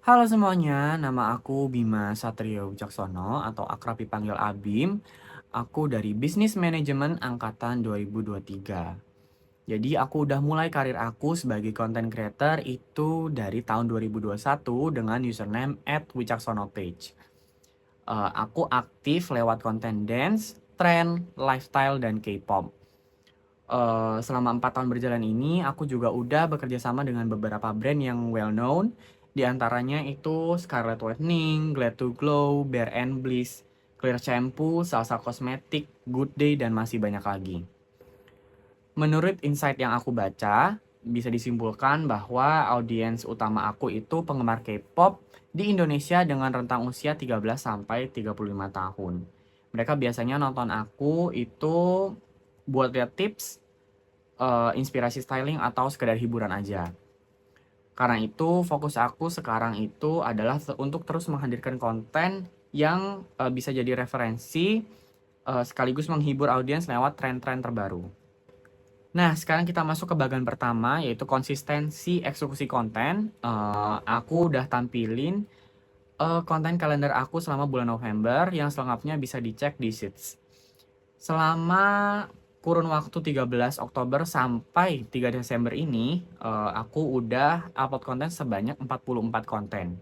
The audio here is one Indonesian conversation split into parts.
Halo semuanya, nama aku Bima Satrio Wicaksono atau akrab dipanggil Abim. Aku dari Bisnis Manajemen Angkatan 2023. Jadi aku udah mulai karir aku sebagai content creator itu dari tahun 2021 dengan username @wicaksono_page. Aku aktif lewat konten dance, trend, lifestyle, dan K-pop. Selama 4 tahun berjalan ini, aku juga udah bekerja sama dengan beberapa brand yang well known. Di antaranya itu Scarlett Whitening, Glad to Glow, Bare and Bliss, Clear Shampoo, Salsa Cosmetic, Good Day, dan masih banyak lagi. Menurut insight yang aku baca, bisa disimpulkan bahwa audiens utama aku itu penggemar K-pop di Indonesia dengan rentang usia 13 sampai 35 tahun. Mereka biasanya nonton aku itu buat lihat tips, inspirasi styling atau sekedar hiburan aja. Karena itu fokus aku sekarang itu adalah untuk terus menghadirkan konten yang bisa jadi referensi sekaligus menghibur audiens lewat tren-tren terbaru. Nah, sekarang kita masuk ke bagian pertama yaitu konsistensi eksekusi konten. Aku udah tampilin konten kalender aku selama bulan November yang selengkapnya bisa dicek di Sheets. Selama kurun waktu 13 Oktober sampai 3 Desember ini, aku udah upload konten sebanyak 44 konten.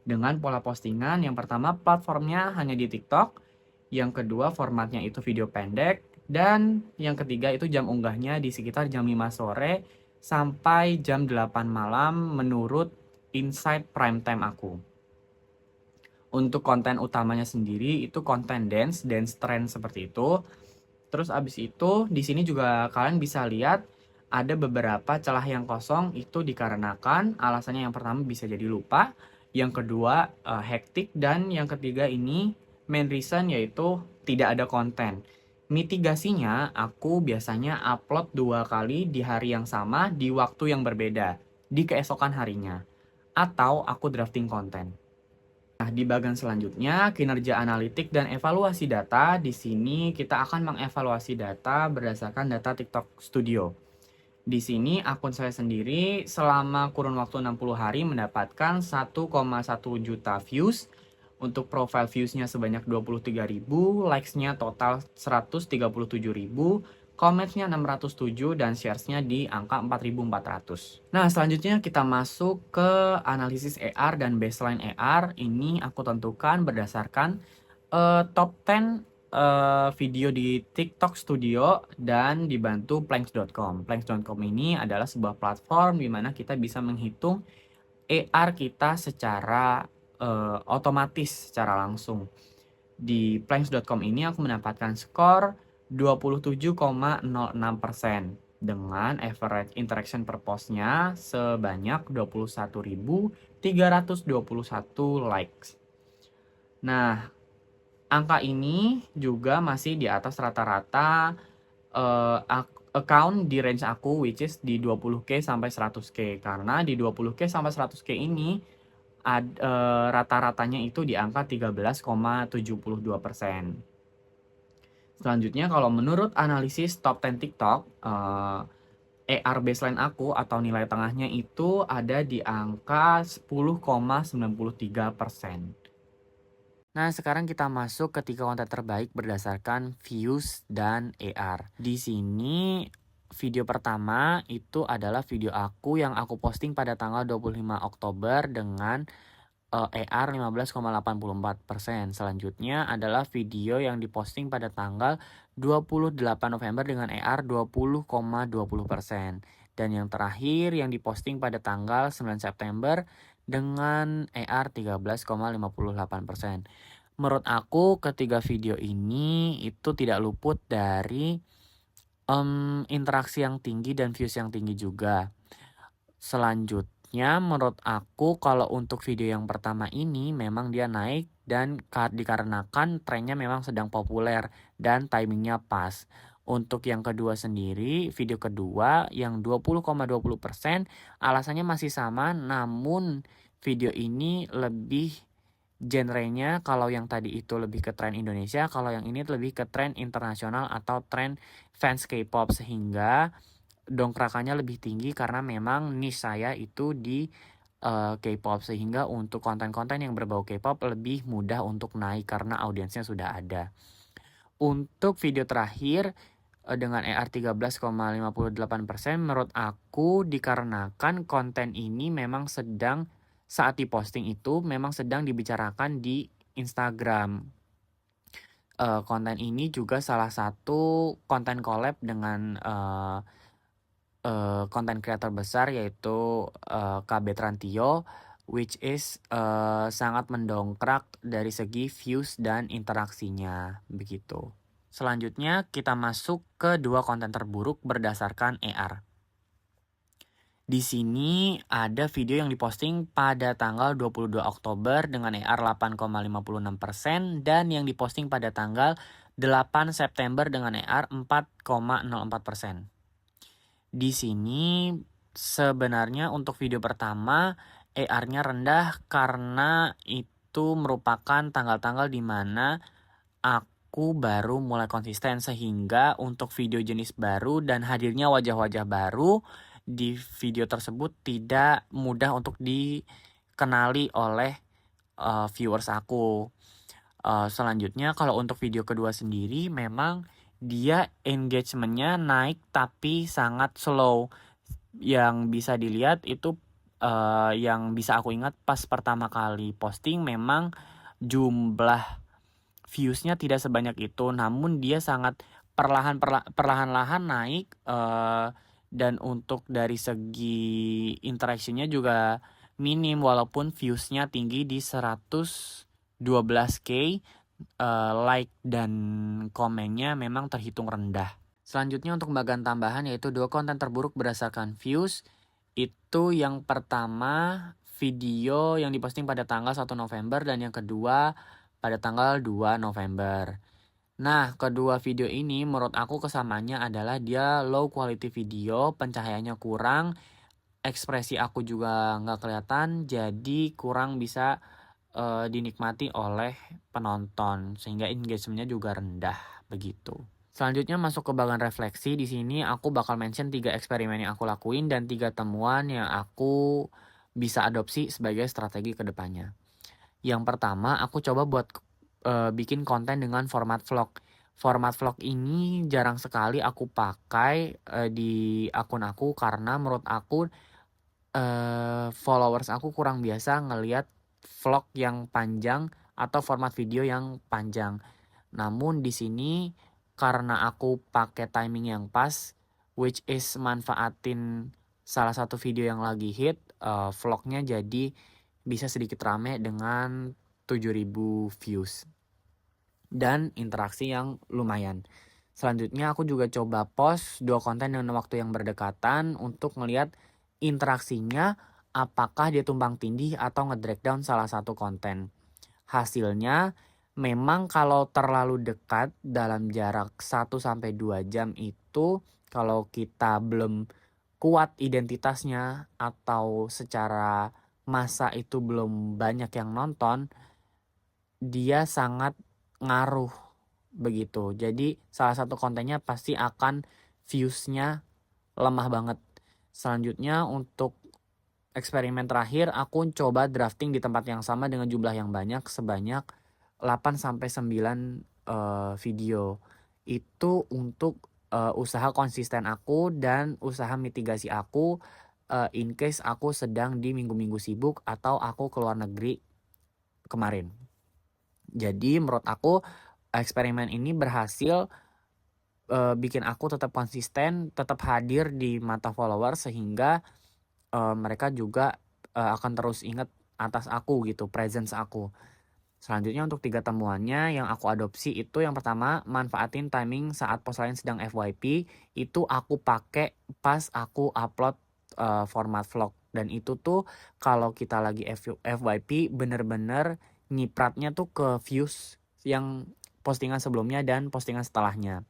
Dengan pola postingan, yang pertama platformnya hanya di TikTok, yang kedua formatnya itu video pendek, dan yang ketiga itu jam unggahnya di sekitar jam 5 sore sampai jam 8 malam menurut insight prime time aku. Untuk konten utamanya sendiri itu konten dance trend seperti itu. Terus abis itu di sini juga kalian bisa lihat ada beberapa celah yang kosong itu dikarenakan alasannya yang pertama bisa jadi lupa, yang kedua hektik, dan yang ketiga ini main reason yaitu tidak ada konten. Mitigasinya aku biasanya upload 2 kali di hari yang sama di waktu yang berbeda di keesokan harinya atau aku drafting konten. Nah, di bagian selanjutnya, kinerja analitik dan evaluasi data. Di sini kita akan mengevaluasi data berdasarkan data TikTok Studio. Di sini akun saya sendiri selama kurun waktu 60 hari mendapatkan 1,1 juta views. Untuk profile views-nya sebanyak 23.000, likes-nya total 137.000, comments-nya 607, dan shares-nya di angka 4.400. Nah, selanjutnya kita masuk ke analisis AR dan baseline AR. Ini aku tentukan berdasarkan top 10 video di TikTok Studio dan dibantu Planks.com. Planks.com ini adalah sebuah platform di mana kita bisa menghitung AR kita secara otomatis, secara langsung. Di Planks.com ini aku mendapatkan skor 27,06% dengan average interaction per postnya sebanyak 21.321 likes. Nah, angka ini juga masih di atas rata-rata account di range aku, which is di 20k sampai 100k. Karena di 20k sampai 100k ini rata-ratanya itu di angka 13,72%. Selanjutnya kalau menurut analisis top 10 TikTok, AR baseline aku atau nilai tengahnya itu ada di angka 10,93%. Nah, sekarang kita masuk ke 3 konten terbaik berdasarkan views dan AR. Di sini video pertama itu adalah video aku yang aku posting pada tanggal 25 Oktober dengan AR 15,84%. Selanjutnya adalah video yang diposting pada tanggal 28 November dengan AR 20,20%. Dan yang terakhir yang diposting pada tanggal 9 September dengan AR 13,58%. Menurut aku ketiga video ini itu tidak luput dari interaksi yang tinggi dan views yang tinggi juga. Selanjutnya menurut aku kalau untuk video yang pertama ini memang dia naik dan dikarenakan trennya memang sedang populer dan timingnya pas. Untuk yang kedua sendiri, video kedua yang 20,20%, alasannya masih sama, namun video ini lebih genrenya, kalau yang tadi itu lebih ke tren Indonesia, kalau yang ini lebih ke tren internasional atau tren fans K-pop, sehingga dongkrakannya lebih tinggi karena memang niche saya itu di K-pop, sehingga untuk konten-konten yang berbau K-pop lebih mudah untuk naik karena audiensnya sudah ada. Untuk video terakhir dengan ER 13,58%, menurut aku dikarenakan konten ini memang sedang saat diposting itu memang sedang dibicarakan di Instagram. Konten ini juga salah satu konten collab dengan konten creator besar yaitu KB Trantio, which is sangat mendongkrak dari segi views dan interaksinya begitu. Selanjutnya kita masuk ke 2 konten terburuk berdasarkan ER. Di sini ada video yang diposting pada tanggal 22 Oktober dengan ER 8,56% dan yang diposting pada tanggal 8 September dengan ER 4,04%. Di sini sebenarnya untuk video pertama ER-nya rendah karena itu merupakan tanggal-tanggal di mana aku baru mulai konsisten, sehingga untuk video jenis baru dan hadirnya wajah-wajah baru di video tersebut tidak mudah untuk dikenali oleh viewers aku. Selanjutnya kalau untuk video kedua sendiri memang dia engagement-nya naik tapi sangat slow. Yang bisa dilihat itu yang bisa aku ingat pas pertama kali posting memang jumlah views-nya tidak sebanyak itu, namun dia sangat perlahan-lahan naik, dan untuk dari segi interaction-nya juga minim walaupun views-nya tinggi di 112k, like dan komennya memang terhitung rendah. Selanjutnya untuk bagian tambahan yaitu 2 konten terburuk berdasarkan views. Itu yang pertama video yang diposting pada tanggal 1 November dan yang kedua pada tanggal 2 November. Nah, kedua video ini menurut aku kesamaannya adalah dia low quality video, pencahayaannya kurang, ekspresi aku juga nggak kelihatan, jadi kurang bisa dinikmati oleh penonton sehingga engagement-nya juga rendah begitu. Selanjutnya masuk ke bagian refleksi. Di sini aku bakal mention 3 eksperimen yang aku lakuin dan 3 temuan yang aku bisa adopsi sebagai strategi ke depannya. Yang pertama, aku coba buat bikin konten dengan format vlog. Format vlog ini jarang sekali aku pakai di akun aku karena menurut aku followers aku kurang biasa ngelihat vlog yang panjang atau format video yang panjang. Namun di sini karena aku pakai timing yang pas, which is manfaatin salah satu video yang lagi hit, vlognya jadi bisa sedikit rame dengan 7.000 views dan interaksi yang lumayan. Selanjutnya aku juga coba post 2 konten dengan waktu yang berdekatan untuk ngelihat interaksinya apakah dia tumpang tindih atau nge-drag down salah satu konten. Hasilnya memang kalau terlalu dekat dalam jarak 1-2 jam itu kalau kita belum kuat identitasnya atau secara masa itu belum banyak yang nonton, dia sangat ngaruh begitu. Jadi salah satu kontennya pasti akan views-nya lemah banget. Selanjutnya untuk eksperimen terakhir aku coba drafting di tempat yang sama dengan jumlah yang banyak sebanyak 8-9 video. Itu untuk usaha konsisten aku dan usaha mitigasi aku in case aku sedang di minggu-minggu sibuk atau aku keluar negeri kemarin. Jadi menurut aku eksperimen ini berhasil bikin aku tetap konsisten, tetap hadir di mata followers sehingga mereka juga akan terus ingat atas aku gitu, presence aku. Selanjutnya untuk 3 temuannya yang aku adopsi itu yang pertama, manfaatin timing saat post lain sedang FYP. Itu aku pakai pas aku upload format vlog. Dan itu tuh kalau kita lagi FYP bener-bener nyipratnya tuh ke views yang postingan sebelumnya dan postingan setelahnya.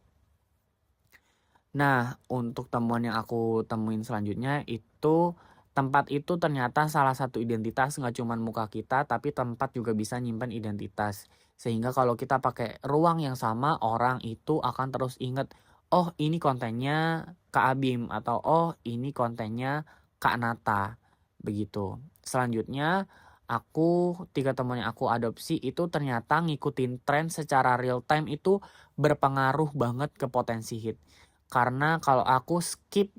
Nah, untuk temuan yang aku temuin selanjutnya itu tempat itu ternyata salah satu identitas, nggak cuma muka kita, tapi tempat juga bisa nyimpan identitas. Sehingga kalau kita pakai ruang yang sama, orang itu akan terus inget, oh ini kontennya Kak Abim, atau oh ini kontennya Kak Nata, begitu. Selanjutnya, 3 teman yang aku adopsi itu ternyata ngikutin tren secara real time itu berpengaruh banget ke potensi hit. Karena kalau aku skip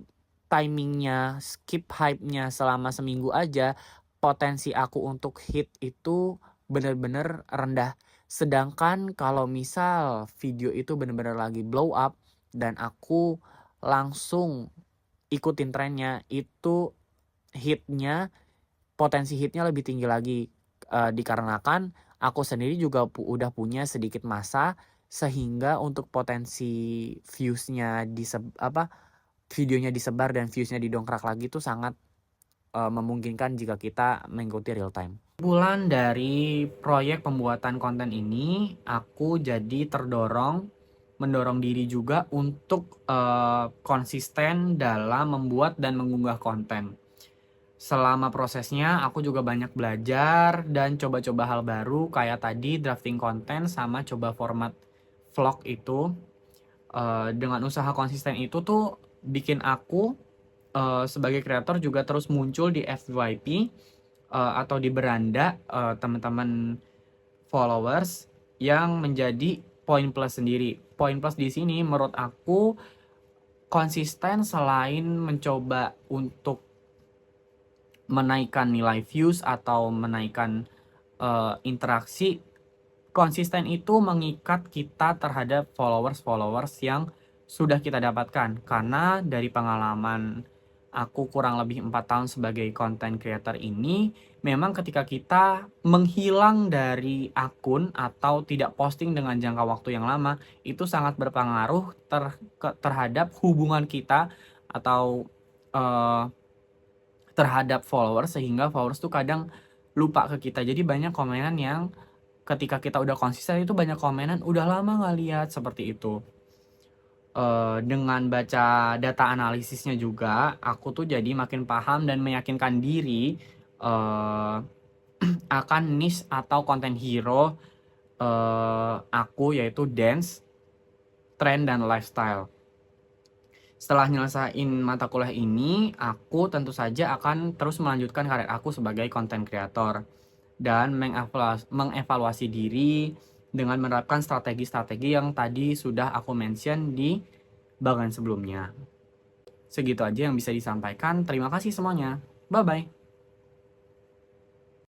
timingnya, skip hype-nya selama seminggu aja, potensi aku untuk hit itu bener-bener rendah. Sedangkan kalau misal video itu bener-bener lagi blow up dan aku langsung ikutin trennya, itu hitnya potensi hitnya lebih tinggi lagi, dikarenakan aku sendiri juga udah punya sedikit masa, sehingga untuk potensi videonya disebar dan views-nya didongkrak lagi itu sangat, memungkinkan jika kita mengikuti real time. Bulan dari proyek pembuatan konten ini, aku jadi mendorong diri juga untuk, konsisten dalam membuat dan mengunggah konten. Selama prosesnya aku juga banyak belajar dan coba-coba hal baru kayak tadi drafting konten sama coba format vlog itu. Dengan usaha konsisten itu tuh bikin aku, sebagai kreator juga terus muncul di FYP, atau di beranda, teman-teman followers yang menjadi poin plus sendiri. Poin plus di sini menurut aku konsisten selain mencoba untuk menaikkan nilai views atau menaikkan, interaksi, konsisten itu mengikat kita terhadap followers-followers yang sudah kita dapatkan. Karena dari pengalaman aku kurang lebih 4 tahun sebagai content creator ini, memang ketika kita menghilang dari akun atau tidak posting dengan jangka waktu yang lama, itu sangat berpengaruh terhadap hubungan kita atau, eee terhadap followers, sehingga followers tuh kadang lupa ke kita. Jadi banyak komenan yang ketika kita udah konsisten itu banyak komenan, "Udah lama nggak lihat," seperti itu. Dengan baca data analisisnya juga, aku tuh jadi makin paham dan meyakinkan diri, eee, akan niche atau konten hero, aku yaitu dance, trend, dan lifestyle. Setelah nyelesain mata kuliah ini, aku tentu saja akan terus melanjutkan karir aku sebagai content creator dan mengevaluasi diri dengan menerapkan strategi-strategi yang tadi sudah aku mention di bagian sebelumnya. Segitu aja yang bisa disampaikan. Terima kasih semuanya. Bye bye.